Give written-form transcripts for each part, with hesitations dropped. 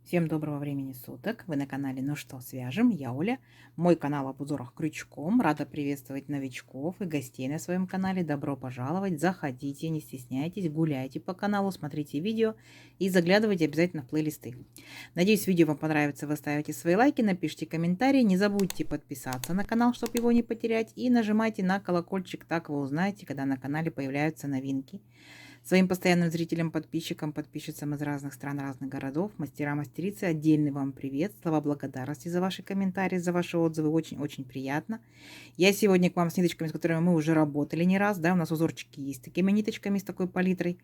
Всем доброго времени суток! Вы на канале «Ну что, свяжем?» Я Оля. Мой канал об узорах крючком. Рада приветствовать новичков и гостей на своем канале. Добро пожаловать! Заходите, не стесняйтесь, гуляйте по каналу, смотрите видео и заглядывайте обязательно в плейлисты. Надеюсь, видео вам понравится. Вы ставите свои лайки, напишите комментарии. Не забудьте подписаться на канал, чтобы его не потерять. И нажимайте на колокольчик, так вы узнаете, когда на канале появляются новинки. Своим постоянным зрителям, подписчикам, подписчицам из разных стран, разных городов, мастера-мастерицы, отдельный вам привет, слова благодарности за ваши комментарии, за ваши отзывы, очень-очень приятно. Я сегодня к вам с ниточками, с которыми мы уже работали не раз, да, у нас узорчики есть с такими ниточками, с такой палитрой.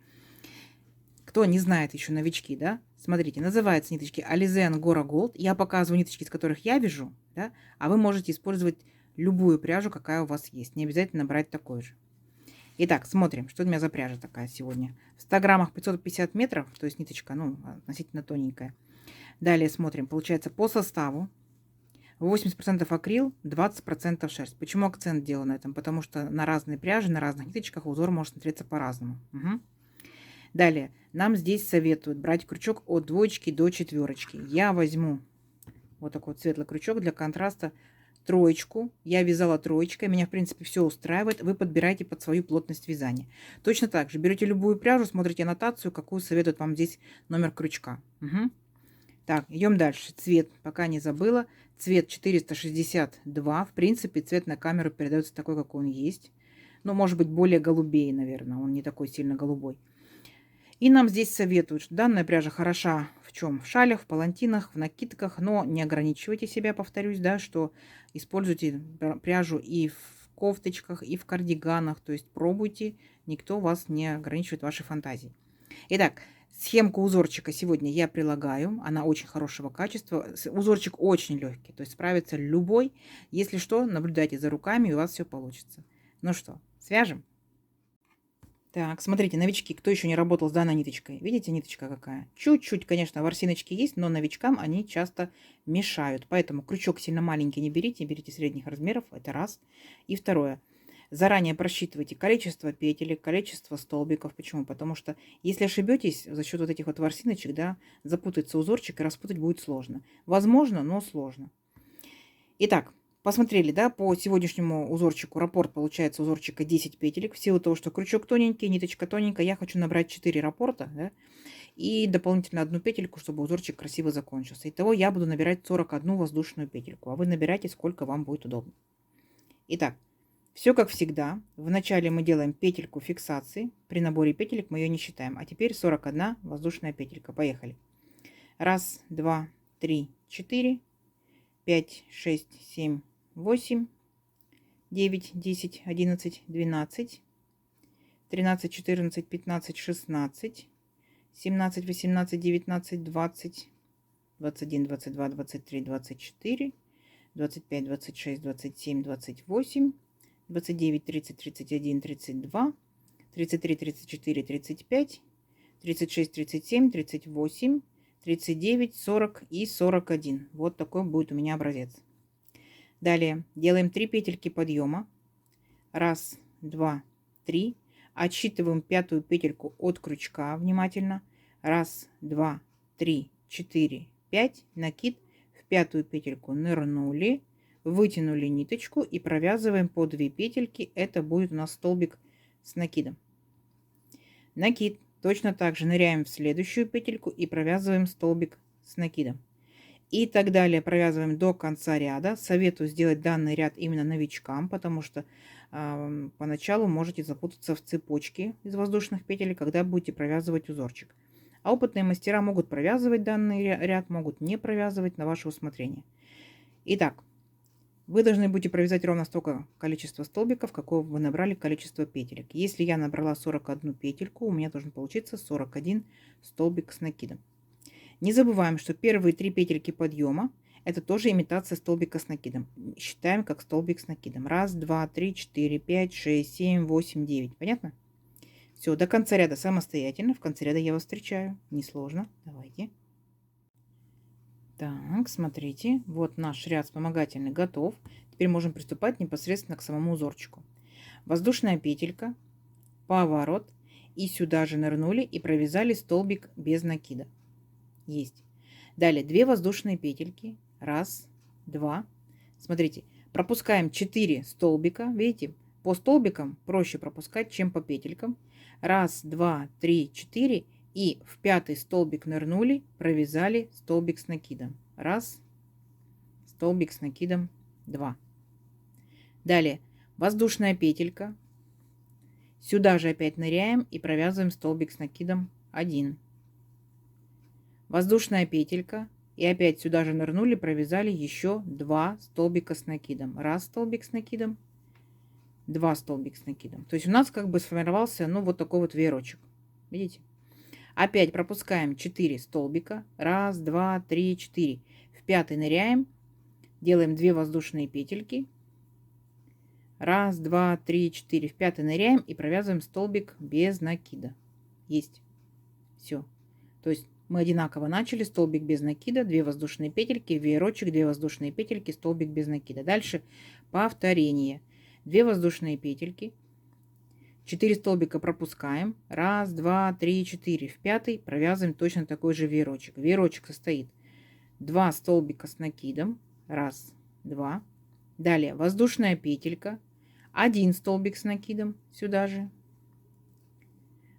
Кто не знает еще, новички, да, смотрите, называются ниточки Alize Angora Gold. Я показываю ниточки, из которых я вяжу, да, а вы можете использовать любую пряжу, какая у вас есть, не обязательно брать такой же. Итак, смотрим, что у меня за пряжа такая сегодня. В 100 граммах 550 метров, то есть ниточка, ну, относительно тоненькая. Далее смотрим, получается по составу 80% акрил, 20% шерсть. Почему акцент делаю на этом? Потому что на разные пряжи, на разных ниточках узор может смотреться по-разному. Угу. Далее, нам здесь советуют брать крючок от 2 до 4. Я возьму вот такой вот светлый крючок для контраста. 3. Я вязала 3. Меня, в принципе, все устраивает. Вы подбираете под свою плотность вязания. Точно так же берете любую пряжу, смотрите аннотацию, какую советует вам здесь номер крючка. Угу. Так, идем дальше. Цвет, пока не забыла. Цвет 462. В принципе, цвет на камеру передается такой, какой он есть. Ну, может быть, более голубей, наверное. Он не такой сильно голубой. И нам здесь советуют, что данная пряжа хороша в чем? В шалях, в палантинах, в накидках, но не ограничивайте себя, повторюсь, да, что используйте пряжу и в кофточках, и в кардиганах, то есть пробуйте, никто вас не ограничивает вашей фантазией. Итак, схемку узорчика сегодня я прилагаю, она очень хорошего качества, узорчик очень легкий, то есть справится любой. Если что, наблюдайте за руками, и у вас все получится. Ну что, свяжем? Так, смотрите, новички, кто еще не работал с данной ниточкой? Видите, ниточка какая? Чуть-чуть, конечно, ворсиночки есть, но новичкам они часто мешают. Поэтому крючок сильно маленький не берите, берите средних размеров, это раз. И второе, заранее просчитывайте количество петелек, количество столбиков. Почему? Потому что если ошибетесь за счет вот этих вот ворсиночек, да, запутается узорчик и распутать будет сложно. Возможно, но сложно. Итак, посмотрели, да, по сегодняшнему узорчику. Раппорт получается узорчика 10 петелек. В силу того, что крючок тоненький, ниточка тоненькая, я хочу набрать 4 раппорта, да, и дополнительно одну петельку, чтобы узорчик красиво закончился. Итого я буду набирать 41 воздушную петельку, а вы набирайте, сколько вам будет удобно. Итак, все как всегда. Вначале мы делаем петельку фиксации. При наборе петелек мы ее не считаем. А теперь 41 воздушная петелька. Поехали. Раз, два, три, 4, 5, 6, 7, 8, 9, 10, 11, 12, 13, 14, 15, 16, 17, 18, 19, 20, 21, 22, 23, 24, 25, 26, 27, 28, 29, 30, 31, 32, 33, 34, 35, 36, 37, 38, 39, 40 и 41. Вот такой будет у меня образец. Далее делаем 3 петельки подъема. Раз, два, три. Отсчитываем 5-ю петельку от крючка внимательно. Раз, два, три, 4, 5. Накид. В 5-ю петельку нырнули. Вытянули ниточку и провязываем по 2 петельки. Это будет у нас столбик с накидом. Накид. Точно так же ныряем в следующую петельку и провязываем столбик с накидом. И так далее провязываем до конца ряда. Советую сделать данный ряд именно новичкам, потому что поначалу можете запутаться в цепочке из воздушных петель, когда будете провязывать узорчик. А опытные мастера могут провязывать данный ряд, могут не провязывать, на ваше усмотрение. Итак, вы должны будете провязать ровно столько количества столбиков, какое вы набрали количество петелек. Если я набрала 41 петельку, у меня должен получиться 41 столбик с накидом. Не забываем, что первые 3 петельки подъема это тоже имитация столбика с накидом. Считаем как столбик с накидом. Раз, два, три, 4, 5, 6, 7, 8, 9. Понятно? Все, до конца ряда самостоятельно. В конце ряда я вас встречаю. Несложно. Давайте. Так, смотрите. Вот наш ряд вспомогательный готов. Теперь можем приступать непосредственно к самому узорчику. Воздушная петелька, поворот. И сюда же нырнули и провязали столбик без накида. Есть. Далее 2 воздушные петельки. Раз, два. Смотрите, пропускаем 4 столбика. Видите, по столбикам проще пропускать, чем по петелькам. Раз, два, три, 4. И в 5-й столбик нырнули, провязали столбик с накидом. Раз, столбик с накидом, 2. Далее воздушная петелька. Сюда же опять ныряем и провязываем столбик с накидом 1. Воздушная петелька. И опять сюда же нырнули, провязали еще 2 столбика с накидом. Раз столбик с накидом, 2 столбик с накидом. То есть у нас как бы сформировался, ну, вот такой вот веерочек. Видите? Опять пропускаем 4 столбика. Раз, два, три, 4. В 5-й ныряем. Делаем 2 воздушные петельки. Раз, два, три, 4. В 5-й ныряем и провязываем столбик без накида. Есть. Все. То есть мы одинаково начали. Столбик без накида, 2 воздушные петельки, веерочек, 2 воздушные петельки, столбик без накида. Дальше повторение. 2 воздушные петельки. 4 столбика пропускаем. Раз, два, три, 4. В 5-й провязываем точно такой же веерочек. Веерочек состоит 2 столбика с накидом. Раз, два. Далее воздушная петелька. 1 столбик с накидом. Сюда же.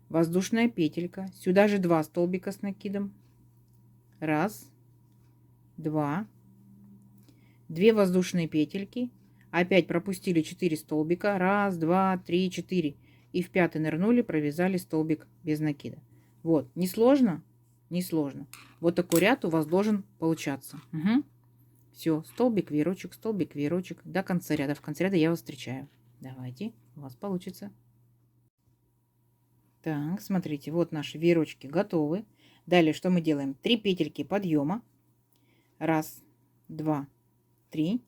Воздушная петелька. Сюда же 2 столбика с накидом. Раз, два. 2 воздушные петельки. Опять пропустили 4 столбика. Раз, два, три, 4. И в 5-й нырнули, провязали столбик без накида. Вот. Не сложно? Не сложно. Вот такой ряд у вас должен получаться. Угу. Все. Столбик, веерочек до конца ряда. В конце ряда я вас встречаю. Давайте. У вас получится. Так, смотрите. Вот наши веерочки готовы. Далее что мы делаем? 3 петельки подъема. Раз, два, 3.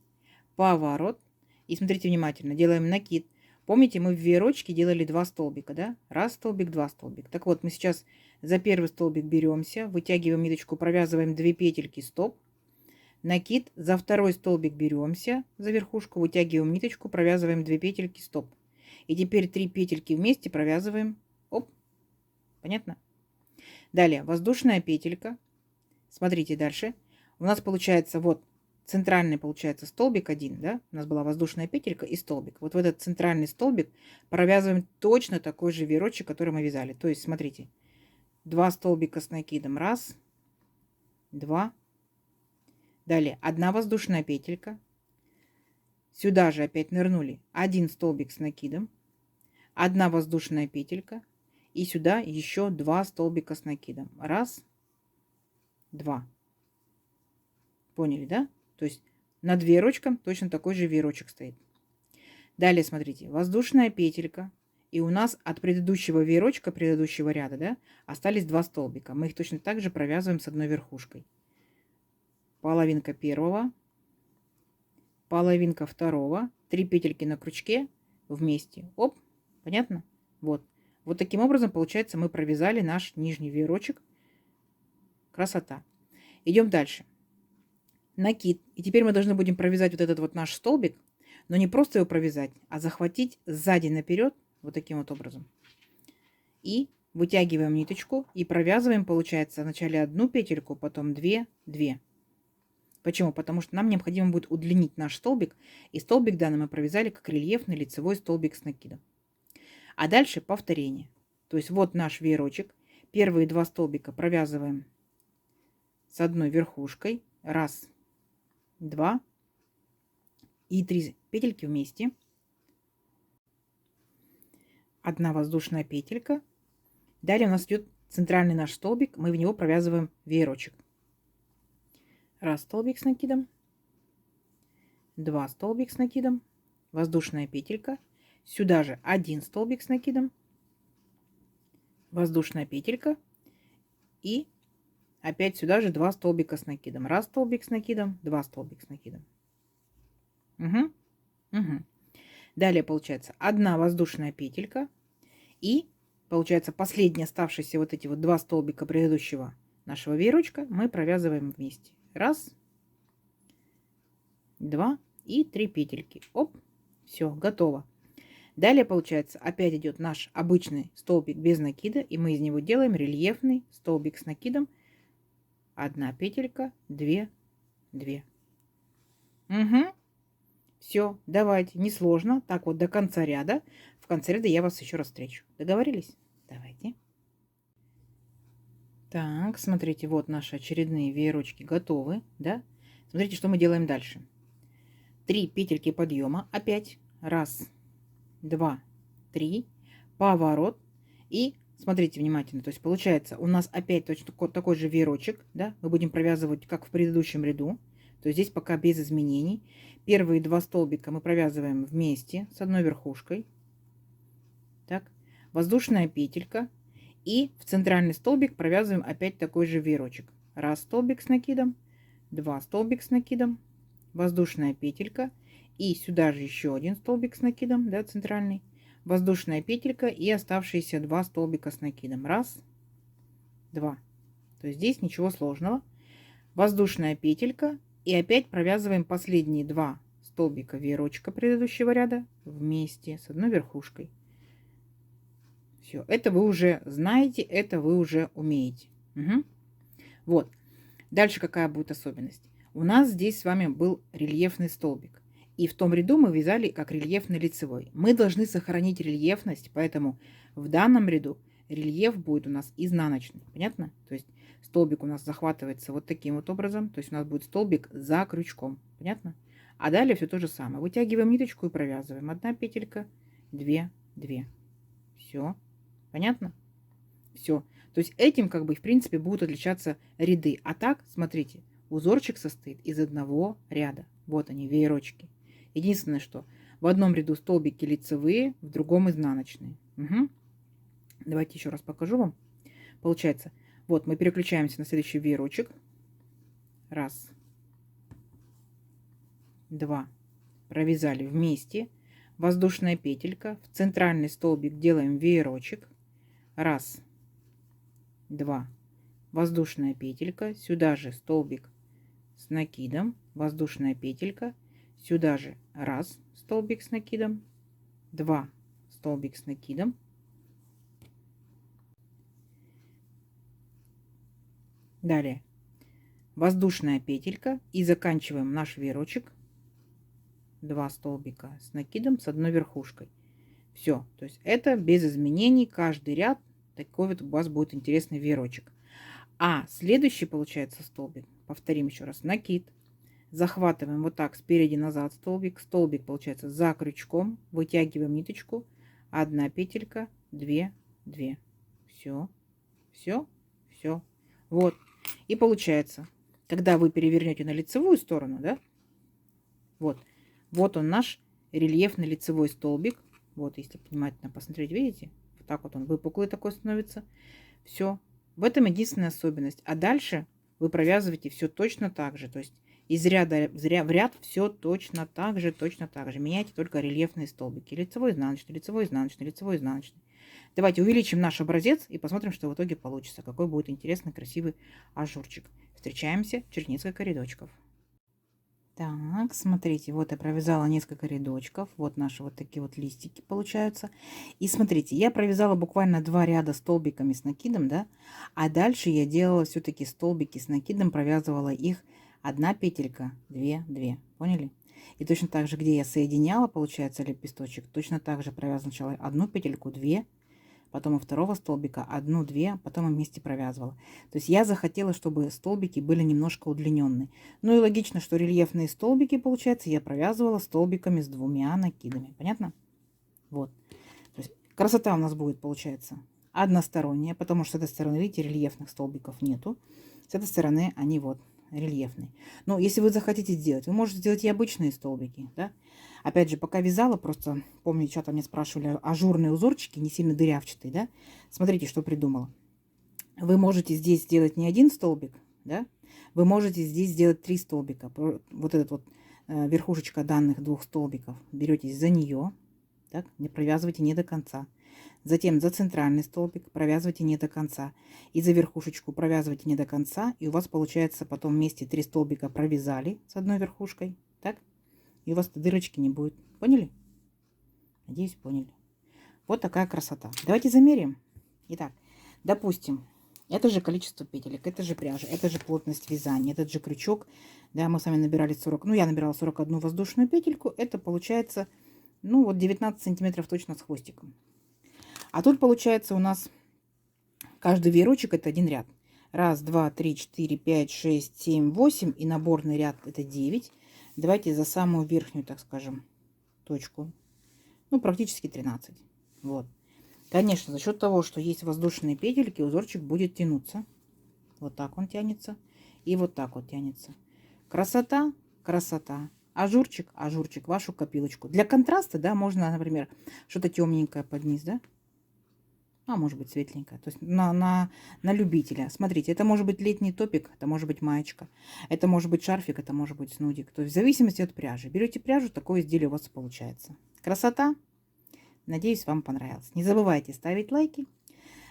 Поворот. И смотрите внимательно. Делаем накид. Помните, мы в веерочке делали 2 столбика, да? Раз столбик, 2 столбик. Так вот, мы сейчас за первый столбик беремся, вытягиваем ниточку, провязываем 2 петельки, стоп. Накид. За второй столбик беремся, за верхушку, вытягиваем ниточку, провязываем 2 петельки, стоп. И теперь 3 петельки вместе провязываем. Оп. Понятно? Далее воздушная петелька. Смотрите дальше. У нас получается вот центральный получается столбик 1, да? У нас была воздушная петелька и столбик. Вот в этот центральный столбик провязываем точно такой же веерочек, который мы вязали. То есть, смотрите, 2 столбика с накидом. Раз, два. Далее 1 воздушная петелька. Сюда же опять нырнули 1 столбик с накидом. 1 воздушная петелька. И сюда еще 2 столбика с накидом. Раз, два. Поняли, да? То есть над веерочком точно такой же веерочек стоит. Далее, смотрите, воздушная петелька. И у нас от предыдущего веерочка, предыдущего ряда, да, остались 2 столбика. Мы их точно так же провязываем с одной верхушкой. Половинка первого, половинка второго, 3 петельки на крючке вместе. Оп, понятно? Вот. Вот таким образом, получается, мы провязали наш нижний веерочек. Красота. Идем дальше. Накид. И теперь мы должны будем провязать вот этот вот наш столбик, но не просто его провязать, а захватить сзади наперед вот таким вот образом. И вытягиваем ниточку и провязываем, получается, вначале 1 петельку, потом 2, 2. Почему? Потому что нам необходимо будет удлинить наш столбик, и столбик данный мы провязали как рельефный лицевой столбик с накидом. А дальше повторение. То есть вот наш веерочек. Первые 2 столбика провязываем с одной верхушкой. Раз, два и 3 петельки вместе. 1 воздушная петелька. Далее у нас идет центральный наш столбик. Мы в него провязываем веерочек. Раз столбик с накидом. 2 столбик с накидом. Воздушная петелька. Сюда же 1 столбик с накидом. Воздушная петелька. И опять сюда же 2 столбика с накидом. Раз столбик с накидом, 2 столбик с накидом. Угу. Угу. Далее получается 1 воздушная петелька. И получается последние оставшиеся вот эти вот 2 столбика предыдущего нашего веерочка мы провязываем вместе. Раз, 2 и 3 петельки. Оп, все, готово. Далее получается опять идет наш обычный столбик без накида, и мы из него делаем рельефный столбик с накидом 1 петелька, 2, 2. Угу. Все, давайте, несложно. Так вот до конца ряда. В конце ряда я вас еще раз встречу. Договорились? Давайте. Так, смотрите, вот наши очередные веерочки готовы, да? Смотрите, что мы делаем дальше. 3 петельки подъема, опять. 1, 2, 3. Поворот. И смотрите внимательно. То есть получается у нас опять точно такой же веерочек, да? Мы будем провязывать, как в предыдущем ряду. То есть здесь пока без изменений. Первые 2 столбика мы провязываем вместе с одной верхушкой. Так, воздушная петелька. И в центральный столбик провязываем опять такой же веерочек. 1 столбик с накидом, 2 столбик с накидом, воздушная петелька. И сюда же еще 1 столбик с накидом, да, центральный. Воздушная петелька и оставшиеся 2 столбика с накидом. 1, 2. То есть здесь ничего сложного. Воздушная петелька. И опять провязываем последние 2 столбика веерочка предыдущего ряда вместе с одной верхушкой. Все, это вы уже знаете, это вы уже умеете. Угу. Вот. Дальше какая будет особенность? У нас здесь с вами был рельефный столбик. И в том ряду мы вязали как рельефный лицевой. Мы должны сохранить рельефность, поэтому в данном ряду рельеф будет у нас изнаночный. Понятно? То есть столбик у нас захватывается вот таким вот образом. То есть у нас будет столбик за крючком. Понятно? А далее все то же самое. Вытягиваем ниточку и провязываем. 1 петелька, 2, 2. Все. Понятно? Все. То есть этим как бы в принципе будут отличаться ряды. А так, смотрите, узорчик состоит из одного ряда. Вот они, веерочки. Единственное, что в одном ряду столбики лицевые, в другом изнаночные. Угу. Давайте еще раз покажу вам. Получается, вот мы переключаемся на следующий веерочек. 1, 2. Провязали вместе. Воздушная петелька. В центральный столбик делаем веерочек. 1, 2. Воздушная петелька. Сюда же столбик с накидом. Воздушная петелька. Сюда же 1 столбик с накидом. 2 столбик с накидом. Далее воздушная петелька. И заканчиваем наш веерочек. 2 столбика с накидом с одной верхушкой. Все. То есть это без изменений. Каждый ряд такой вот у вас будет интересный веерочек. А следующий получается столбик. Повторим еще раз. Накид. Захватываем вот так спереди назад столбик. Столбик получается за крючком. Вытягиваем ниточку. 1 петелька, 2, 2. Все. Все. Все. Вот. И получается, когда вы перевернете на лицевую сторону, да, вот он наш рельефный лицевой столбик. Вот, если внимательно посмотреть, видите? Вот так вот он выпуклый такой становится. Все. В этом единственная особенность. А дальше вы провязываете все точно так же. То есть из ряда в ряд все точно так же, точно так же. Меняйте только рельефные столбики. Лицевой, изнаночный, лицевой, изнаночный, лицевой, изнаночный. Давайте увеличим наш образец и посмотрим, что в итоге получится. Какой будет интересный, красивый ажурчик. Встречаемся через несколько рядочков. Так, смотрите, вот я провязала несколько рядочков. Вот наши вот такие вот листики получаются. И смотрите, я провязала буквально 2 ряда столбиками с накидом, да. А дальше я делала все-таки столбики с накидом, провязывала их 1 петелька, 2, 2. Поняли? И точно так же, где я соединяла, получается, лепесточек, точно так же провязывала сначала 1 петельку, 2, потом у второго столбика 1, 2, потом вместе провязывала. То есть я захотела, чтобы столбики были немножко удлиненные. Ну и логично, что рельефные столбики, получается, я провязывала столбиками с 2 накидами. Понятно? Вот. То есть красота у нас будет, получается, односторонняя, потому что с этой стороны, видите, рельефных столбиков нету. С этой стороны они вот рельефные. Но если вы захотите сделать, вы можете сделать и обычные столбики, да? Опять же, пока вязала, просто помню, что-то мне спрашивали, ажурные узорчики, не сильно дырявчатые, да? Смотрите, что придумала. Вы можете здесь сделать не 1 столбик, да? Вы можете здесь сделать 3 столбика. Вот этот вот верхушечка данных 2 столбиков. Беретесь за нее, так? Не провязывайте не до конца. Затем за центральный столбик провязывайте не до конца. И за верхушечку провязывайте не до конца. И у вас получается потом вместе 3 столбика провязали с одной верхушкой, так? И у вас дырочки не будет. Поняли? Надеюсь, поняли. Вот такая красота. Давайте замерим. Итак, допустим, Это же количество петелек, это же пряжа, это же плотность вязания, этот же крючок. Да, мы с вами набирали 40, ну, я набирала 41 воздушную петельку. Это получается, ну, вот 19 сантиметров точно с хвостиком. А тут получается у нас каждый веерочек это один ряд. Раз, два, три, четыре, пять, шесть, семь, восемь. И наборный ряд это 9. Давайте за самую верхнюю, так скажем, точку. Ну, практически 13. Вот. Конечно, за счет того, что есть воздушные петельки, узорчик будет тянуться. Вот так он тянется. И вот так вот тянется. Красота, красота. Ажурчик, ажурчик, вашу копилочку. Для контраста, да, можно, например, что-то темненькое под низ, да? А может быть светленькая. То есть на любителя. Смотрите, это может быть летний топик, это может быть маечка, это может быть шарфик, это может быть снудик. То есть в зависимости от пряжи. Берете пряжу, такое изделие у вас получается. Красота. Надеюсь, вам понравилось. Не забывайте ставить лайки.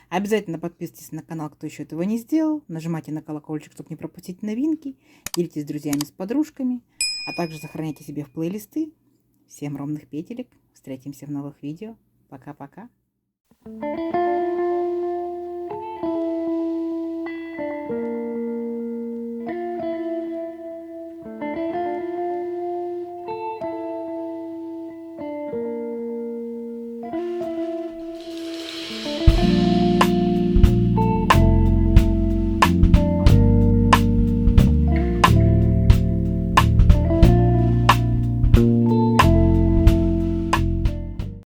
Обязательно подписывайтесь на канал, кто еще этого не сделал. Нажимайте на колокольчик, чтобы не пропустить новинки. Делитесь с друзьями, с подружками. А также сохраняйте себе в плейлисты. Всем ровных петелек. Встретимся в новых видео. Пока-пока.